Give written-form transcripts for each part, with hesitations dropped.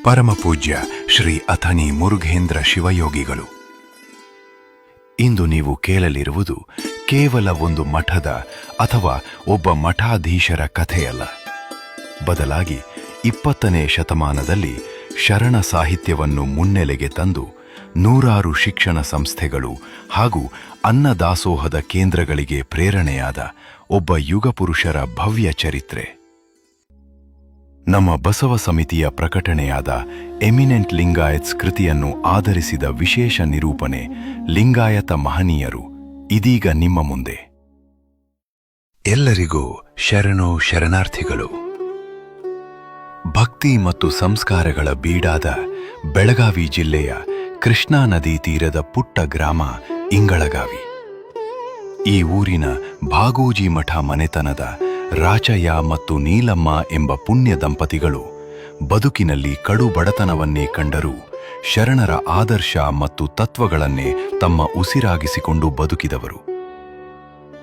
ಪರಮಪೂಜ್ಯ ಶ್ರೀ ಅಥಣಿ ಮುರುಘೇಂದ್ರ ಶಿವಯೋಗಿಗಳು. ಇಂದು ನೀವು ಕೇಳಲಿರುವುದು ಕೇವಲ ಒಂದು ಮಠದ ಅಥವಾ ಒಬ್ಬ ಮಠಾಧೀಶರ ಕಥೆಯಲ್ಲ. ಬದಲಾಗಿ 20ನೇ ಶತಮಾನದಲ್ಲಿ ಶರಣ ಸಾಹಿತ್ಯವನ್ನು ಮುನ್ನೆಲೆಗೆ ತಂದು ನೂರಾರು ಶಿಕ್ಷಣ ಸಂಸ್ಥೆಗಳು ಹಾಗೂ ಅನ್ನದಾಸೋಹದ ಕೇಂದ್ರಗಳಿಗೆ ಪ್ರೇರಣೆಯಾದ ಒಬ್ಬ ಯುಗಪುರುಷರ ಭವ್ಯ ಚರಿತ್ರೆ. ನಮ್ಮ ಬಸವ ಸಮಿತಿಯ ಪ್ರಕಟಣೆಯಾದ ಎಮಿನೆಂಟ್ ಲಿಂಗಾಯತ್ಸ್ ಕೃತಿಯನ್ನು ಆಧರಿಸಿದ ವಿಶೇಷ ನಿರೂಪಣೆ ಲಿಂಗಾಯತ ಮಹನೀಯರು ಇದೀಗ ನಿಮ್ಮ ಮುಂದೆ. ಎಲ್ಲರಿಗೂ ಶರಣು ಶರಣಾರ್ಥಿಗಳು. ಭಕ್ತಿ ಮತ್ತು ಸಂಸ್ಕಾರಗಳ ಬೀಡಾದ ಬೆಳಗಾವಿ ಜಿಲ್ಲೆಯ ಕೃಷ್ಣಾ ನದಿ ತೀರದ ಪುಟ್ಟ ಗ್ರಾಮ ಇಂಗಳಗಾವಿ. ಈ ಊರಿನ ಭಾಗೂಜಿ ಮಠ ಮನೆತನದ ರಾಚಯ್ಯ ಮತ್ತು ನೀಲಮ್ಮ ಎಂಬ ಪುಣ್ಯ ದಂಪತಿಗಳು ಬದುಕಿನಲ್ಲಿ ಕಡು ಬಡತನವನ್ನೇ ಕಂಡರೂ ಶರಣರ ಆದರ್ಶ ಮತ್ತು ತತ್ವಗಳನ್ನೇ ತಮ್ಮ ಉಸಿರಾಗಿಸಿಕೊಂಡು ಬದುಕಿದವರು.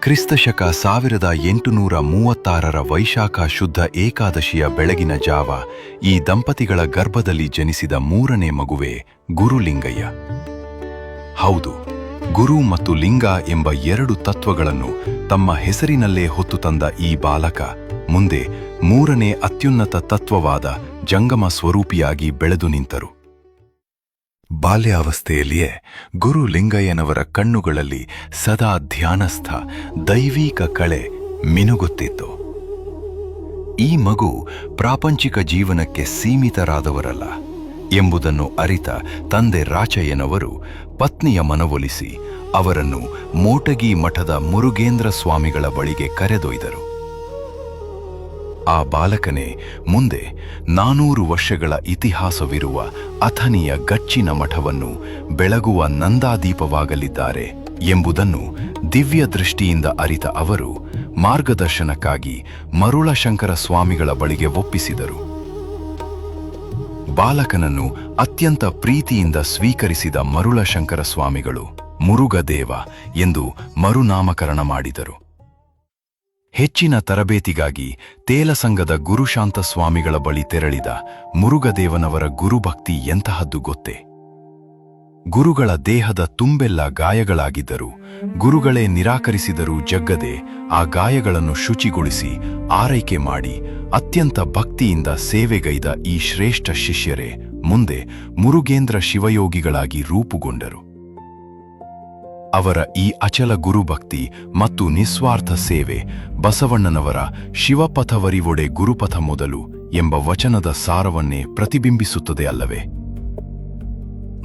ಕ್ರಿಸ್ತಶಕ 1836 ವೈಶಾಖ ಶುದ್ಧ ಏಕಾದಶಿಯ ಬೆಳಗಿನ ಜಾವ ಈ ದಂಪತಿಗಳ ಗರ್ಭದಲ್ಲಿ ಜನಿಸಿದ 3ನೇ ಮಗುವೇ ಗುರುಲಿಂಗಯ್ಯ. ಹೌದು, ಗುರು ಮತ್ತು ಲಿಂಗ ಎಂಬ 2 ತತ್ವಗಳನ್ನು ತಮ್ಮ ಹೆಸರಿನಲ್ಲೇ ಹೊತ್ತು ತಂದ ಈ ಬಾಲಕ ಮುಂದೆ 3ನೇ ಅತ್ಯುನ್ನತ ತತ್ವವಾದ ಜಂಗಮ ಸ್ವರೂಪಿಯಾಗಿ ಬೆಳೆದು ನಿಂತರು. ಬಾಲ್ಯಾವಸ್ಥೆಯಲ್ಲಿಯೇ ಗುರು ಲಿಂಗಯ್ಯನವರ ಕಣ್ಣುಗಳಲ್ಲಿ ಸದಾ ಧ್ಯಾನಸ್ಥ ದೈವೀಕ ಕಳೆ ಮಿನುಗುತ್ತಿತ್ತು. ಈ ಮಗು ಪ್ರಾಪಂಚಿಕ ಜೀವನಕ್ಕೆ ಸೀಮಿತರಾದವರಲ್ಲ ಎಂಬುದನ್ನು ಅರಿತ ತಂದೆ ರಾಚಯ್ಯನವರು ಪತ್ನಿಯ ಮನವೊಲಿಸಿ ಅವರನ್ನು ಮೋಟಗಿ ಮಠದ ಮುರುಘೇಂದ್ರ ಸ್ವಾಮಿಗಳ ಬಳಿಗೆ ಕರೆದೊಯ್ದರು. ಆ ಬಾಲಕನೇ ಮುಂದೆ 400 ವರ್ಷಗಳ ಇತಿಹಾಸವಿರುವ ಅಥಣಿಯ ಗಚ್ಚಿನ ಮಠವನ್ನು ಬೆಳಗುವ ನಂದಾದೀಪವಾಗಲಿದ್ದಾರೆ ಎಂಬುದನ್ನು ದಿವ್ಯ ದೃಷ್ಟಿಯಿಂದ ಅರಿತ ಅವರು ಮಾರ್ಗದರ್ಶನಕ್ಕಾಗಿ ಮರುಳಶಂಕರ ಸ್ವಾಮಿಗಳ ಬಳಿಗೆ ಒಪ್ಪಿಸಿದರು. ಬಾಲಕನನ್ನು ಅತ್ಯಂತ ಪ್ರೀತಿಯಿಂದ ಸ್ವೀಕರಿಸಿದ ಮರುಳಶಂಕರ ಸ್ವಾಮಿಗಳು ಮುರುಗದೇವ ಎಂದು ಮರುನಾಮಕರಣ ಮಾಡಿದರು. ಹೆಚ್ಚಿನ ತರಬೇತಿಗಾಗಿ ತೇಲಸಂಗದ ಗುರುಶಾಂತ ಸ್ವಾಮಿಗಳ ಬಳಿ ತೆರಳಿದ ಮುರುಗದೇವನವರ ಗುರುಭಕ್ತಿ ಎಂತಹದ್ದು ಗೊತ್ತೇ? ಗುರುಗಳ ದೇಹದ ತುಂಬೆಲ್ಲ ಗಾಯಗಳಾಗಿದ್ದರು. ಗುರುಗಳೇ ನಿರಾಕರಿಸಿದರೂ ಜಗ್ಗದೆ ಆ ಗಾಯಗಳನ್ನು ಶುಚಿಗೊಳಿಸಿ ಆರೈಕೆ ಮಾಡಿ ಅತ್ಯಂತ ಭಕ್ತಿಯಿಂದ ಸೇವೆಗೈದ ಈ ಶ್ರೇಷ್ಠ ಶಿಷ್ಯರೇ ಮುಂದೆ ಮುರುಘೇಂದ್ರ ಶಿವಯೋಗಿಗಳಾಗಿ ರೂಪುಗೊಂಡರು. ಅವರ ಈ ಅಚಲ ಗುರುಭಕ್ತಿ ಮತ್ತು ನಿಸ್ವಾರ್ಥ ಸೇವೆ ಬಸವಣ್ಣನವರ ಶಿವಪಥವರಿವೊಡೆ ಗುರುಪಥ ಮೊದಲು ಎಂಬ ವಚನದ ಸಾರವನ್ನೇ ಪ್ರತಿಬಿಂಬಿಸುತ್ತದೆ ಅಲ್ಲವೇ?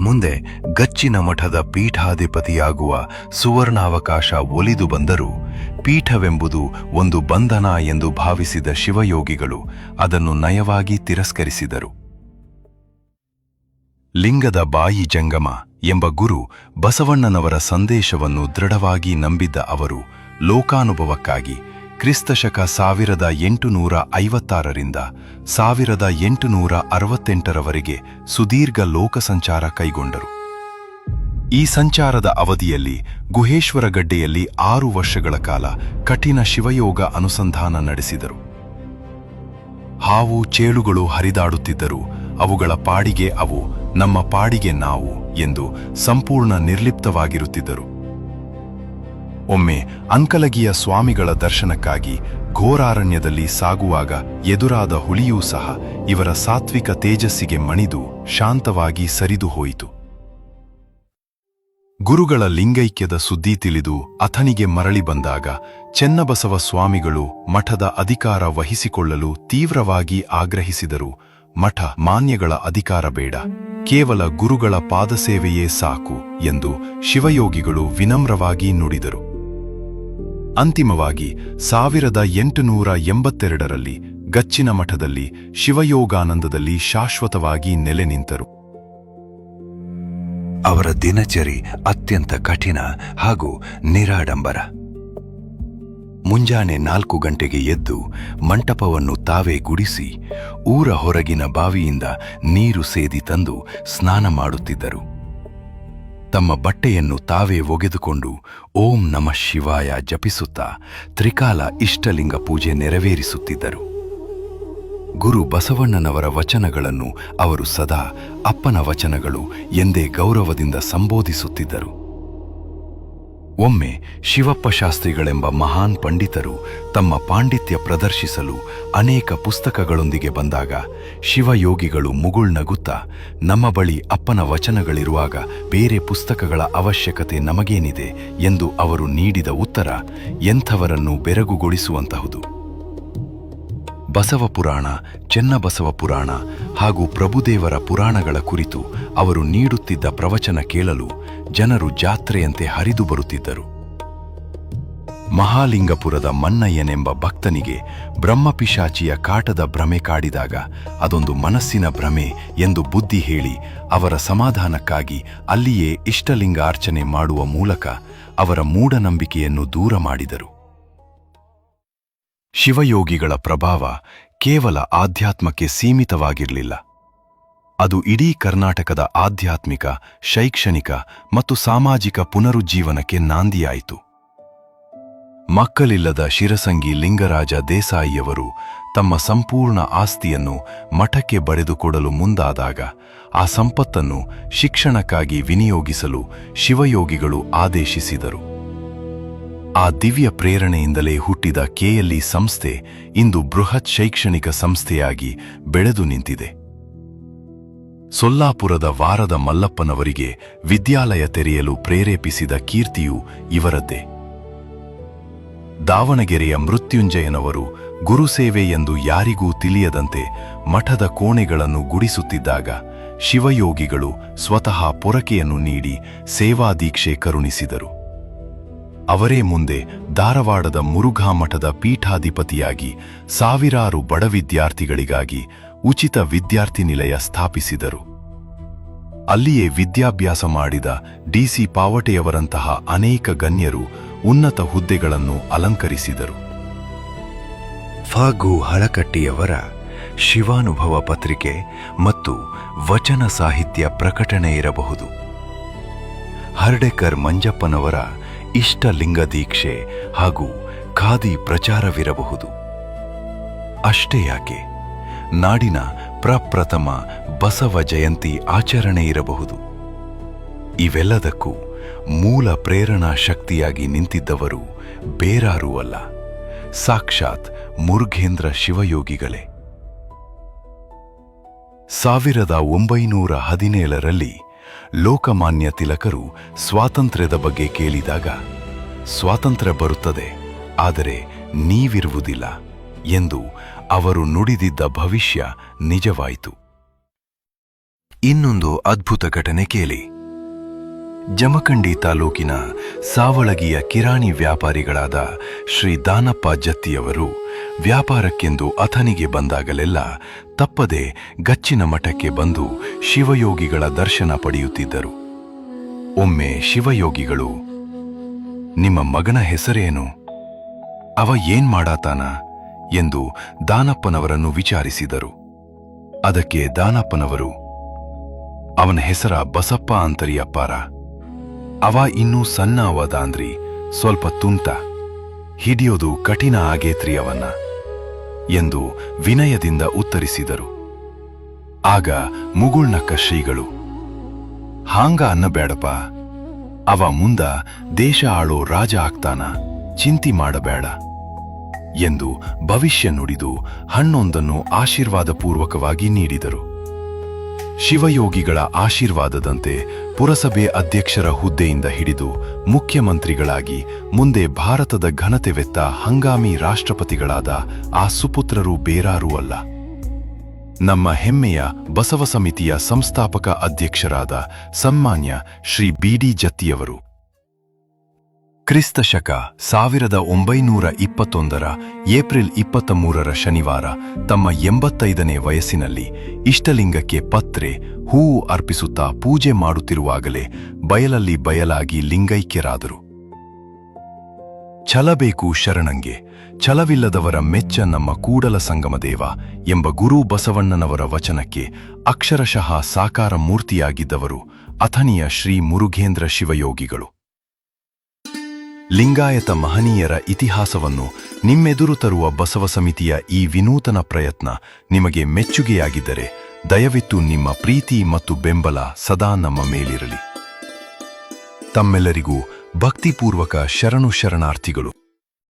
ಮುಂದೆ ಗಚ್ಚಿನ ಮಠದ ಪೀಠಾಧಿಪತಿಯಾಗುವ ಸುವರ್ಣಾವಕಾಶ ಒಲಿದು ಬಂದರೂ ಪೀಠವೆಂಬುದು ಒಂದು ಬಂಧನ ಎಂದು ಭಾವಿಸಿದ ಶಿವಯೋಗಿಗಳು ಅದನ್ನು ನಯವಾಗಿ ತಿರಸ್ಕರಿಸಿದರು. ಲಿಂಗದ ಬಾಯಿ ಜಂಗಮ ಎಂಬ ಗುರು ಬಸವಣ್ಣನವರ ಸಂದೇಶವನ್ನು ದೃಢವಾಗಿ ನಂಬಿದ್ದ ಅವರು ಲೋಕಾನುಭವಕ್ಕಾಗಿ ಕ್ರಿಸ್ತಶಕ 1856ರಿಂದ 1868ರವರೆಗೆ ಸುದೀರ್ಘ ಲೋಕಸಂಚಾರ ಕೈಗೊಂಡರು. ಈ ಸಂಚಾರದ ಅವಧಿಯಲ್ಲಿ ಗುಹೇಶ್ವರಗಡ್ಡೆಯಲ್ಲಿ 6 ವರ್ಷಗಳ ಕಾಲ ಕಠಿಣ ಶಿವಯೋಗ ಅನುಸಂಧಾನ ನಡೆಸಿದರು. ಹಾವು ಚೇಳುಗಳು ಹರಿದಾಡುತ್ತಿದ್ದರೂ ಅವುಗಳ ಪಾಡಿಗೆ ಅವು, ನಮ್ಮ ಪಾಡಿಗೆ ನಾವು ಎಂದು ಸಂಪೂರ್ಣ ನಿರ್ಲಿಪ್ತವಾಗಿರುತ್ತಿದ್ದರು. ಒಮ್ಮೆ ಅಂಕಲಗಿಯ ಸ್ವಾಮಿಗಳ ದರ್ಶನಕ್ಕಾಗಿ ಘೋರಾರಣ್ಯದಲ್ಲಿ ಸಾಗುವಾಗ ಎದುರಾದ ಹುಲಿಯೂ ಸಹ ಇವರ ಸಾತ್ವಿಕ ತೇಜಸ್ಸಿಗೆ ಮಣಿದು ಶಾಂತವಾಗಿ ಸರಿದು ಹೋಯಿತು. ಗುರುಗಳ ಲಿಂಗೈಕ್ಯದ ಸುದ್ದಿ ತಿಳಿದು ಅಥಣಿಗೆ ಮರಳಿ ಬಂದಾಗ ಚೆನ್ನಬಸವ ಸ್ವಾಮಿಗಳು ಮಠದ ಅಧಿಕಾರ ವಹಿಸಿಕೊಳ್ಳಲು ತೀವ್ರವಾಗಿ ಆಗ್ರಹಿಸಿದರು. ಮಠ ಮಾನ್ಯಗಳ ಅಧಿಕಾರ ಬೇಡ, ಕೇವಲ ಗುರುಗಳ ಪಾದಸೇವೆಯೇ ಸಾಕು ಎಂದು ಶಿವಯೋಗಿಗಳು ವಿನಮ್ರವಾಗಿ ನುಡಿದರು. ಅಂತಿಮವಾಗಿ 1882ರಲ್ಲಿ ಗಚ್ಚಿನ ಮಠದಲ್ಲಿ ಶಿವಯೋಗಾನಂದದಲ್ಲಿ ಶಾಶ್ವತವಾಗಿ ನೆಲೆ ನಿಂತರು. ಅವರ ದಿನಚರಿ ಅತ್ಯಂತ ಕಠಿಣ ಹಾಗೂ ನಿರಾಡಂಬರ. ಮುಂಜಾನೆ 4 ಗಂಟೆಗೆ ಎದ್ದು ಮಂಟಪವನ್ನು ತಾವೇ ಗುಡಿಸಿ ಊರ ಹೊರಗಿನ ಬಾವಿಯಿಂದ ನೀರು ಸೇದಿ ತಂದು ಸ್ನಾನ ಮಾಡುತ್ತಿದ್ದರು. ತಮ್ಮ ಬಟ್ಟೆಯನ್ನು ತಾವೇ ಒಗೆದುಕೊಂಡು ಓಂ ನಮಃ ಶಿವಾಯ ಜಪಿಸುತ್ತಾ ತ್ರಿಕಾಲ ಇಷ್ಟಲಿಂಗ ಪೂಜೆ ನೆರವೇರಿಸುತ್ತಿದ್ದರು. ಗುರು ಬಸವಣ್ಣನವರ ವಚನಗಳನ್ನು ಅವರು ಸದಾ ಅಪ್ಪನ ವಚನಗಳು ಎಂದೇ ಗೌರವದಿಂದ ಸಂಬೋಧಿಸುತ್ತಿದ್ದರು. ಒಮ್ಮೆ ಶಿವಪ್ಪ ಶಾಸ್ತ್ರಿಗಳೆಂಬ ಮಹಾನ್ ಪಂಡಿತರು ತಮ್ಮ ಪಾಂಡಿತ್ಯ ಪ್ರದರ್ಶಿಸಲು ಅನೇಕ ಪುಸ್ತಕಗಳೊಂದಿಗೆ ಬಂದಾಗ ಶಿವಯೋಗಿಗಳು ಮುಗುಳ್ನಗುತ್ತಾ, ನಮ್ಮ ಬಳಿ ಅಪ್ಪನ ವಚನಗಳಿರುವಾಗ ಬೇರೆ ಪುಸ್ತಕಗಳ ಅವಶ್ಯಕತೆ ನಮಗೇನಿದೆ ಎಂದು ಅವರು ನೀಡಿದ ಉತ್ತರ ಎಂಥವರನ್ನು ಬೆರಗುಗೊಳಿಸುವಂತಹುದು. ಬಸವ ಪುರಾಣ, ಚೆನ್ನಬಸವ ಪುರಾಣ ಹಾಗೂ ಪ್ರಭುದೇವರ ಪುರಾಣಗಳ ಕುರಿತು ಅವರು ನೀಡುತ್ತಿದ್ದ ಪ್ರವಚನ ಕೇಳಲು ಜನರು ಜಾತ್ರೆಯಂತೆ ಹರಿದು ಬರುತ್ತಿದ್ದರು. ಮಹಾಲಿಂಗಪುರದ ಮನ್ನಯ್ಯನೆಂಬ ಭಕ್ತನಿಗೆ ಬ್ರಹ್ಮಪಿಶಾಚಿಯ ಕಾಟದ ಭ್ರಮೆ ಕಾಡಿದಾಗ ಅದೊಂದು ಮನಸ್ಸಿನ ಭ್ರಮೆ ಎಂದು ಬುದ್ಧಿ ಹೇಳಿ ಅವರ ಸಮಾಧಾನಕ್ಕಾಗಿ ಅಲ್ಲಿಯೇ ಇಷ್ಟಲಿಂಗ ಅರ್ಚನೆ ಮಾಡುವ ಮೂಲಕ ಅವರ ಮೂಢನಂಬಿಕೆಯನ್ನು ದೂರ ಮಾಡಿದರು. ಶಿವಯೋಗಿಗಳ ಪ್ರಭಾವ ಕೇವಲ ಆಧ್ಯಾತ್ಮಕ್ಕೆ ಸೀಮಿತವಾಗಿರಲಿಲ್ಲ. ಅದು ಇಡೀ ಕರ್ನಾಟಕದ ಆಧ್ಯಾತ್ಮಿಕ, ಶೈಕ್ಷಣಿಕ ಮತ್ತು ಸಾಮಾಜಿಕ ಪುನರುಜ್ಜೀವನಕ್ಕೆ ನಾಂದಿಯಾಯಿತು. ಮಕ್ಕಳಿಲ್ಲದ ಶಿರಸಂಗಿ ಲಿಂಗರಾಜ ದೇಸಾಯಿಯವರು ತಮ್ಮ ಸಂಪೂರ್ಣ ಆಸ್ತಿಯನ್ನು ಮಠಕ್ಕೆ ಬರೆದುಕೊಡಲು ಮುಂದಾದಾಗ ಆ ಸಂಪತ್ತನ್ನು ಶಿಕ್ಷಣಕ್ಕಾಗಿ ವಿನಿಯೋಗಿಸಲು ಶಿವಯೋಗಿಗಳು ಆದೇಶಿಸಿದರು. ಆ ದಿವ್ಯ ಪ್ರೇರಣೆಯಿಂದಲೇ ಹುಟ್ಟಿದ ಕೆಎಲ್ಇ ಸಂಸ್ಥೆ ಇಂದು ಬೃಹತ್ ಶೈಕ್ಷಣಿಕ ಸಂಸ್ಥೆಯಾಗಿ ಬೆಳೆದು ನಿಂತಿದೆ. ಸೊಲ್ಲಾಪುರದ ವಾರದ ಮಲ್ಲಪ್ಪನವರಿಗೆ ವಿದ್ಯಾಲಯ ತೆರೆಯಲು ಪ್ರೇರೇಪಿಸಿದ ಕೀರ್ತಿಯೂ ಇವರದ್ದೇ. ದಾವಣಗೆರೆಯ ಮೃತ್ಯುಂಜಯನವರು ಗುರುಸೇವೆ ಎಂದು ಯಾರಿಗೂ ತಿಳಿಯದಂತೆ ಮಠದ ಕೋಣೆಗಳನ್ನು ಗುಡಿಸುತ್ತಿದ್ದಾಗ ಶಿವಯೋಗಿಗಳು ಸ್ವತಃ ಪೊರಕೆಯನ್ನು ನೀಡಿ ಸೇವಾದೀಕ್ಷೆ ಕರುಣಿಸಿದರು. ಅವರೇ ಮುಂದೆ ಧಾರವಾಡದ ಮುರುಘಾ ಮಠದ ಪೀಠಾಧಿಪತಿಯಾಗಿ ಸಾವಿರಾರು ಬಡ ವಿದ್ಯಾರ್ಥಿಗಳಿಗಾಗಿ ಉಚಿತ ವಿದ್ಯಾರ್ಥಿ ನಿಲಯ ಸ್ಥಾಪಿಸಿದರು. ಅಲ್ಲಿಯೇ ವಿದ್ಯಾಭ್ಯಾಸ ಮಾಡಿದ ಡಿಸಿ ಪಾವಟೆಯವರಂತಹ ಅನೇಕ ಗಣ್ಯರು ಉನ್ನತ ಹುದ್ದೆಗಳನ್ನು ಅಲಂಕರಿಸಿದರು. ಫಗು ಹಳಕಟ್ಟಿಯವರ ಶಿವಾನುಭವ ಪತ್ರಿಕೆ ಮತ್ತು ವಚನ ಸಾಹಿತ್ಯ ಪ್ರಕಟಣೆ ಇರಬಹುದು. ಹರ್ಡೆಕರ್ ಮಂಜಪ್ಪನವರ ಇಷ್ಟಲಿಂಗ ದೀಕ್ಷೆ ಹಾಗೂ ಖಾದಿ ಪ್ರಚಾರವಿರಬಹುದು. ಅಷ್ಟೇ ಯಾಕೆ, ನಾಡಿನ ಪ್ರಪ್ರಥಮ ಬಸವ ಜಯಂತಿ ಆಚರಣೆ ಇರಬಹುದು. ಇವೆಲ್ಲದಕ್ಕೂ ಮೂಲ ಪ್ರೇರಣಾ ಶಕ್ತಿಯಾಗಿ ನಿಂತಿದ್ದವರು ಬೇರಾರೂ ಅಲ್ಲ, ಸಾಕ್ಷಾತ್ ಮುರುಘೇಂದ್ರ ಶಿವಯೋಗಿಗಳೇ. 1917ರಲ್ಲಿ ಲೋಕಮಾನ್ಯ ತಿಲಕರು ಸ್ವಾತಂತ್ರ್ಯದ ಬಗ್ಗೆ ಕೇಳಿದಾಗ, ಸ್ವಾತಂತ್ರ್ಯ ಬರುತ್ತದೆ, ಆದರೆ ನೀವಿರುವುದಿಲ್ಲ ಎಂದು ಅವರು ನುಡಿದಿದ್ದ ಭವಿಷ್ಯ ನಿಜವಾಯಿತು. ಇನ್ನೊಂದು ಅದ್ಭುತ ಘಟನೆ ಕೇಳಿ. ಜಮಖಂಡಿ ತಾಲೂಕಿನ ಸಾವಳಗಿಯ ಕಿರಾಣಿ ವ್ಯಾಪಾರಿಗಳಾದ ಶ್ರೀ ದಾನಪ್ಪ ಜತ್ತಿಯವರು ವ್ಯಾಪಾರಕ್ಕೆಂದು ಅಥಣಿಗೆ ಬಂದಾಗಲೆಲ್ಲ ತಪ್ಪದೆ ಗಚ್ಚಿನ ಮಠಕ್ಕೆ ಬಂದು ಶಿವಯೋಗಿಗಳ ದರ್ಶನ ಪಡೆಯುತ್ತಿದ್ದರು. ಒಮ್ಮೆ ಶಿವಯೋಗಿಗಳು, ನಿಮ್ಮ ಮಗನ ಹೆಸರೇನು? ಅವ ಏನ್ ಮಾಡಾತಾನ ಎಂದು ದಾನಪ್ಪನವರನ್ನು ವಿಚಾರಿಸಿದರು. ಅದಕ್ಕೆ ದಾನಪ್ಪನವರು, ಅವನ ಹೆಸರ ಬಸಪ್ಪ ಅಂತರಿ ಅಪ್ಪಾರ. ಅವ ಇನ್ನೂ ಸಣ್ಣ ಅವದಾಂದ್ರಿ, ಸ್ವಲ್ಪ ತುಂಟ, ಹಿಡಿಯೋದು ಕಠಿಣ ಆಗೇತ್ರಿ ಅವನ್ನ ಎಂದು ವಿನಯದಿಂದ ಉತ್ತರಿಸಿದರು. ಆಗ ಮುಗುಳ್ನಕ್ಕ ಶ್ರೀಗಳು, ಹಾಂಗ ಅನ್ನಬೇಡಪ್ಪ, ಅವ ಮುಂದ ದೇಶ ಆಳೋ ರಾಜ ಆಗ್ತಾನ, ಚಿಂತಿ ಮಾಡಬೇಡ ಎಂದು ಭವಿಷ್ಯ ನುಡಿದು ಹಣ್ಣೊಂದನ್ನು ಆಶೀರ್ವಾದಪೂರ್ವಕವಾಗಿ ನೀಡಿದರು. ಶಿವಯೋಗಿಗಳ ಆಶೀರ್ವಾದದಂತೆ ಪುರಸಭೆ ಅಧ್ಯಕ್ಷರ ಹುದ್ದೆಯಿಂದ ಹಿಡಿದು ಮುಖ್ಯಮಂತ್ರಿಗಳಾಗಿ ಮುಂದೆ ಭಾರತದ ಘನತೆವೆತ್ತ ಹಂಗಾಮಿ ರಾಷ್ಟ್ರಪತಿಗಳಾದ ಆ ಸುಪುತ್ರರು ಬೇರಾರೂ ಅಲ್ಲ, ನಮ್ಮ ಹೆಮ್ಮೆಯ ಬಸವ ಸಮಿತಿಯ ಸಂಸ್ಥಾಪಕ ಅಧ್ಯಕ್ಷರಾದ ಸನ್ಮಾನ್ಯ ಶ್ರೀ ಬಿ.ಡಿ. ಜತ್ತಿಯವರು. ಕ್ರಿಸ್ತಶಕ 1921 ಏಪ್ರಿಲ್ 23 ಶನಿವಾರ ತಮ್ಮ 85ನೇ ವಯಸ್ಸಿನಲ್ಲಿ ಇಷ್ಟಲಿಂಗಕ್ಕೆ ಪತ್ರೆ, ಹೂವು ಅರ್ಪಿಸುತ್ತಾ ಪೂಜೆ ಮಾಡುತ್ತಿರುವಾಗಲೇ ಬಯಲಲ್ಲಿ ಬಯಲಾಗಿ ಲಿಂಗೈಕ್ಯರಾದರು. ಛಲಬೇಕು ಶರಣಂಗೆ, ಛಲವಿಲ್ಲದವರ ಮೆಚ್ಚ ನಮ್ಮ ಕೂಡಲ ಸಂಗಮದೇವ ಎಂಬ ಗುರು ಬಸವಣ್ಣನವರ ವಚನಕ್ಕೆ ಅಕ್ಷರಶಃ ಸಾಕಾರ ಮೂರ್ತಿಯಾಗಿದ್ದವರು ಅಥಣಿಯ ಶ್ರೀ ಮುರುಘೇಂದ್ರ ಶಿವಯೋಗಿಗಳು. ಲಿಂಗಾಯತ ಮಹನೀಯರ ಇತಿಹಾಸವನ್ನು ನಿಮ್ಮೆದುರು ತರುವ ಬಸವ ಸಮಿತಿಯ ಈ ವಿನೂತನ ಪ್ರಯತ್ನ ನಿಮಗೆ ಮೆಚ್ಚುಗೆಯಾಗಿದ್ದರೆ ದಯವಿಟ್ಟು ನಿಮ್ಮ ಪ್ರೀತಿ ಮತ್ತು ಬೆಂಬಲ ಸದಾ ನಮ್ಮ ಮೇಲಿರಲಿ. ತಮ್ಮೆಲ್ಲರಿಗೂ ಭಕ್ತಿಪೂರ್ವಕ ಶರಣು ಶರಣಾರ್ಥಿಗಳು.